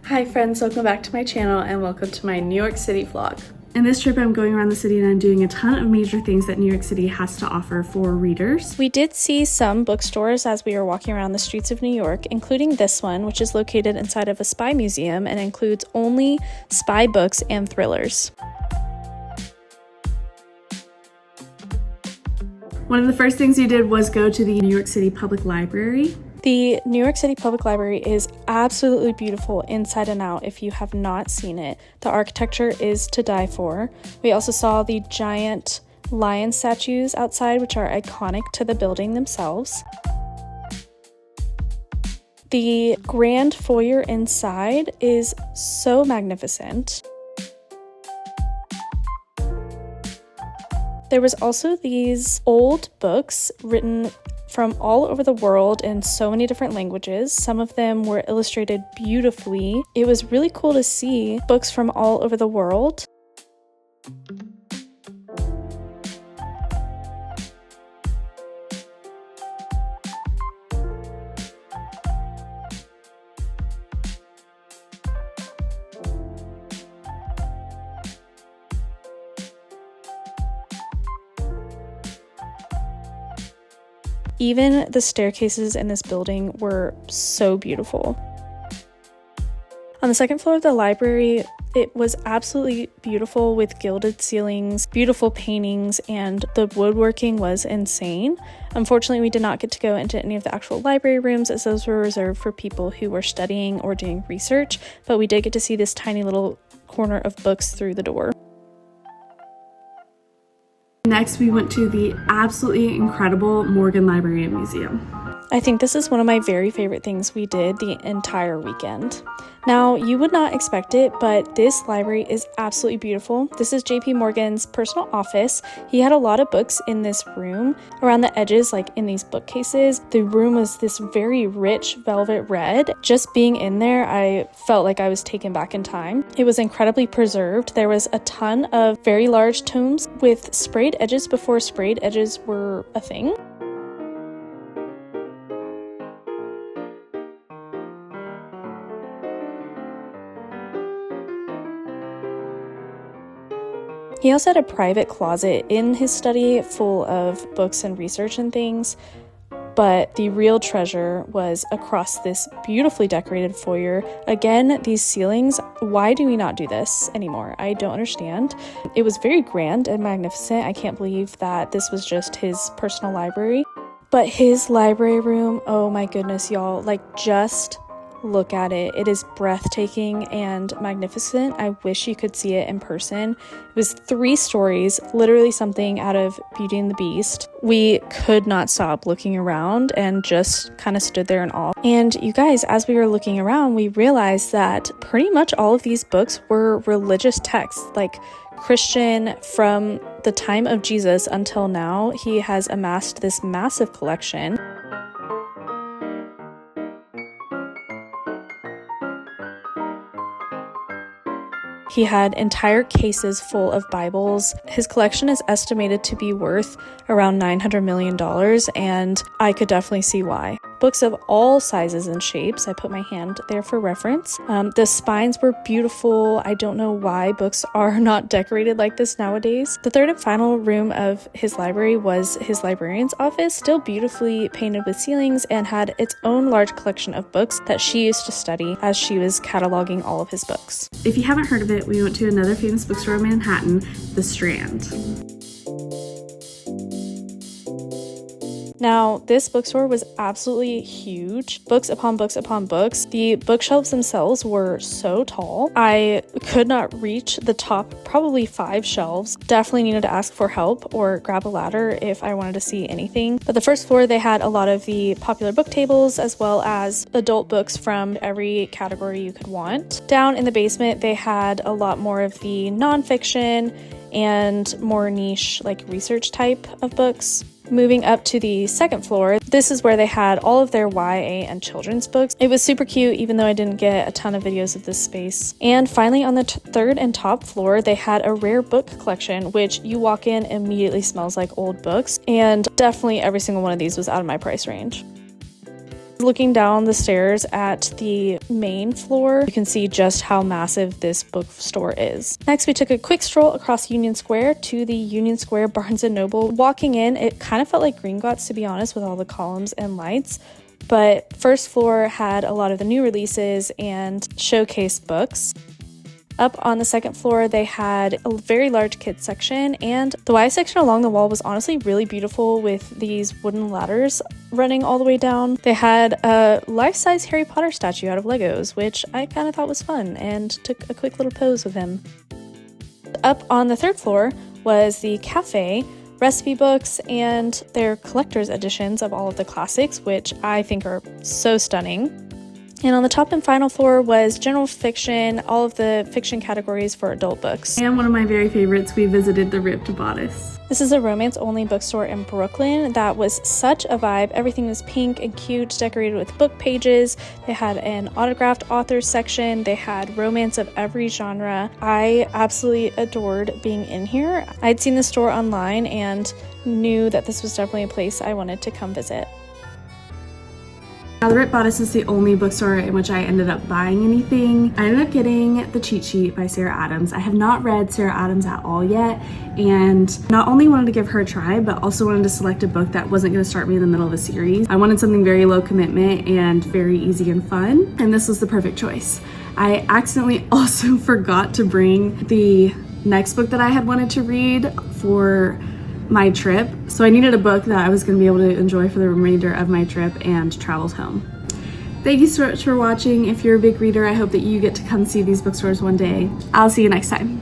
Hi friends, welcome back to my channel and welcome to my New York City vlog. In this trip, I'm going around the city and I'm doing a ton of major things that New York City has to offer for readers. We did see some bookstores as we were walking around the streets of New York, including this one, which is located inside of a spy museum and includes only spy books and thrillers. One of the first things we did was go to the New York City Public Library. The New York City Public Library is absolutely beautiful inside and out if you have not seen it. The architecture is to die for. We also saw the giant lion statues outside, which are iconic to the building themselves. The grand foyer inside is so magnificent. There was also these old books written from all over the world in so many different languages. Some of them were illustrated beautifully. It was really cool to see books from all over the world. Even the staircases in this building were so beautiful. On the second floor of the library, it was absolutely beautiful with gilded ceilings, beautiful paintings, and the woodworking was insane. Unfortunately, we did not get to go into any of the actual library rooms as those were reserved for people who were studying or doing research, but we did get to see this tiny little corner of books through the door. Next, we went to the absolutely incredible Morgan Library and Museum. I think this is one of my very favorite things we did the entire weekend. Now, you would not expect it, but this library is absolutely beautiful. This is JP Morgan's personal office. He had a lot of books in this room around the edges, like in these bookcases. The room was this very rich velvet red. Just being in there, I felt like I was taken back in time. It was incredibly preserved. There was a ton of very large tomes with sprayed edges before sprayed edges were a thing. He also had a private closet in his study full of books and research and things, but the real treasure was across this beautifully decorated foyer. Again, these ceilings, why do we not do this anymore? I don't understand. It was very grand and magnificent. I can't believe that this was just his personal library. But his library room, oh my goodness, y'all, like just look at it. It is breathtaking and magnificent. I wish you could see it in person. It was 3 stories, literally something out of Beauty and the Beast. We could not stop looking around and just kind of stood there in awe. And you guys, as we were looking around, we realized that pretty much all of these books were religious texts, like Christian from the time of Jesus until now. He has amassed this massive collection. He had entire cases full of Bibles. His collection is estimated to be worth around $900 million, and I could definitely see why. Books of all sizes and shapes. I put my hand there for reference. The spines were beautiful. I don't know why books are not decorated like this nowadays. The third and final room of his library was his librarian's office, still beautifully painted with ceilings, and had its own large collection of books that she used to study as she was cataloging all of his books. If you haven't heard of it, we went to another famous bookstore in Manhattan, The Strand. Now, this bookstore was absolutely huge. Books upon books upon books. The bookshelves themselves were so tall. I could not reach the top, probably 5 shelves. Definitely needed to ask for help or grab a ladder if I wanted to see anything. But the first floor, they had a lot of the popular book tables as well as adult books from every category you could want. Down in the basement, they had a lot more of the nonfiction and more niche, like research type of books. Moving up to the second floor, this is where they had all of their YA and children's books. It was super cute, even though I didn't get a ton of videos of this space. And finally, on the third and top floor, they had a rare book collection, which you walk in, immediately smells like old books. And definitely every single one of these was out of my price range. Looking down the stairs at the main floor, you can see just how massive this bookstore is. Next, we took a quick stroll across Union Square to the Union Square Barnes & Noble. Walking in, it kind of felt like Gringotts, to be honest, with all the columns and lights. But first floor had a lot of the new releases and showcased books. Up on the second floor, they had a very large kids section, and the Y section along the wall was honestly really beautiful with these wooden ladders running all the way down. They had a life-size Harry Potter statue out of Legos, which I kind of thought was fun, and took a quick little pose with him. Up on the third floor was the cafe, recipe books, and their collector's editions of all of the classics, which I think are so stunning. And on the top and final floor was general fiction, all of the fiction categories for adult books. And one of my very favorites, we visited the Ripped Bodice. This is a romance-only bookstore in Brooklyn that was such a vibe. Everything was pink and cute, decorated with book pages. They had an autographed authors section. They had romance of every genre. I absolutely adored being in here. I'd seen the store online and knew that this was definitely a place I wanted to come visit. Now, the Ripped Bodice is the only bookstore in which I ended up buying anything. I ended up getting The Cheat Sheet by Sarah Adams. I have not read Sarah Adams at all yet, and not only wanted to give her a try, but also wanted to select a book that wasn't going to start me in the middle of a series. I wanted something very low commitment and very easy and fun, and this was the perfect choice. I accidentally also forgot to bring the next book that I had wanted to read for my trip, so I needed a book that I was going to be able to enjoy for the remainder of my trip and travels home. Thank you so much for watching. If you're a big reader, I hope that you get to come see these bookstores one day. I'll see you next time.